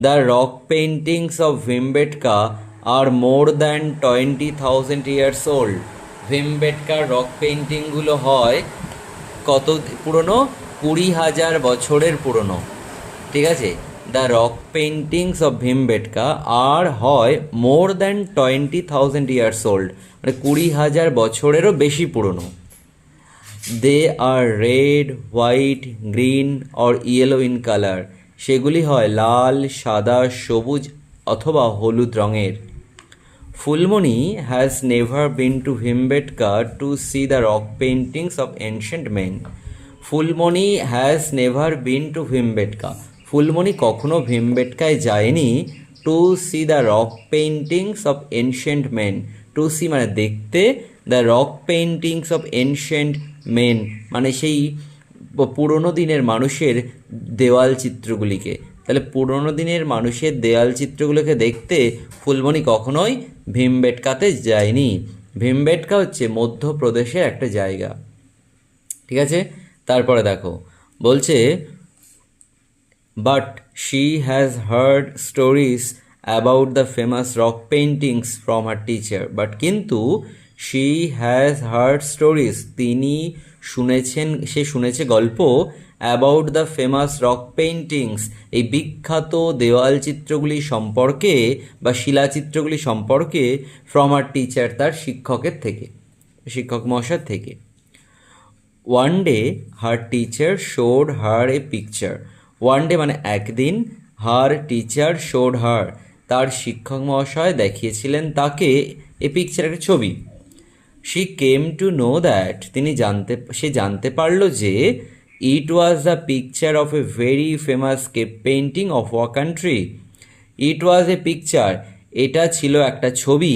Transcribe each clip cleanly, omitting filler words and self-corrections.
The rock paintings of Bhimbetka are more than 20,000 years old. ভীমবেটকার rock পেইন্টিংগুলো হয় কত পুরনো? 20,000 বছরের পুরনো। ঠিক আছে, the rock paintings of Bhimbetka are হয় মোর দ্যান 20,000 ইয়ার্স ওল্ড, মানে 20,000 বছরেরও বেশি পুরনো। They are red, white, green or yellow in colour. সেগুলি হয় লাল, সাদা, সবুজ অথবা হলুদ রঙের। Phulmoni has never been to Bhimbetka to see the rock paintings of ancient men. Phulmoni has never been to Bhimbetka. Phulmoni কখনো ভীমবেটকায় যায়নি। To see the rock paintings of ancient men. To see মানে দেখতে, the rock paintings of ancient men মানে সেই পুরনো দিনের মানুষের দেওয়াল চিত্রগুলিকে। তাহলে পুরনো দিনের মানুষের দেওয়াল চিত্রগুলোকে দেখতে ফুলমণি কখনোই ভীমবেটকাতে যায়নি। ভীমবেটকা হচ্ছে মধ্যপ্রদেশের একটা জায়গা। ঠিক আছে, তারপরে দেখো বলছে but she has hard stories about the famous rock paintings from her teacher. But কিন্তু শি হ্যাজ হার্ড স্টোরিজ সে শুনেছে গল্প about the famous rock paintings এই বিখ্যাত দেওয়াল চিত্রগুলি সম্পর্কে বা শিলাচিত্রগুলি সম্পর্কে ফ্রম আর টিচার তার শিক্ষক মহাশয় থেকে। One day her teacher showed her a picture. One day মানে একদিন, হার টিচার শোড হার তার শিক্ষক মহাশয় দেখিয়েছিলেন তাকে এ পিকচার একটা ছবি। She came to know that সে জানতে পারল যে it was the picture of a very famous cave painting of our country. It was a picture এটা ছিল একটা ছবি,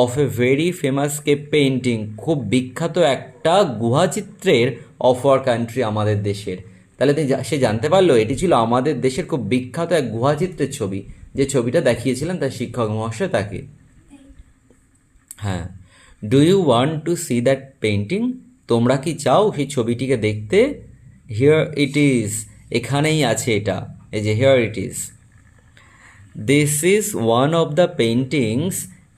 of a very famous cave painting খুব বিখ্যাত একটা গুহাচিত্রের, অফ আওয়ার কান্ট্রি আমাদের দেশের। তাহলে সে জানতে পারলো এটি ছিল আমাদের দেশের খুব বিখ্যাত এক গুহাচিত্রের ছবি, যে ছবিটা দেখিয়েছিলেন তার শিক্ষক মহাশয় তাকে। হ্যাঁ, do you want to see that painting? তোমরা কি চাও সেই ছবিটিকে দেখতে? হিয়ার ইট ইজ, এখানেই আছে এটা, এই যে here it is. This is one of the paintings,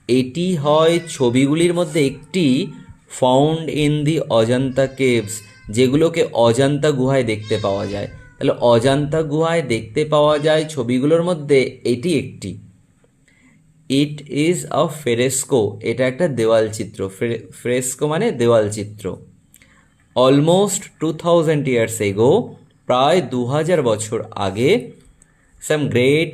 এটি হয় ছবিগুলির মধ্যে একটি, found in the Ajanta caves, যেগুলোকে অজন্তা গুহায় দেখতে পাওয়া যায়। তাহলে অজন্তা গুহায় দেখতে পাওয়া যায় ছবিগুলোর মধ্যে এটি একটি। ইট ইজ আ ফ্রেস্কো, এটা একটা দেওয়াল চিত্র। ফ্রেস্কো মানে দেওয়াল চিত্র। অলমোস্ট 2000 ইয়ার্স এগো, প্রায় 2000 বছর আগে, সাম গ্রেট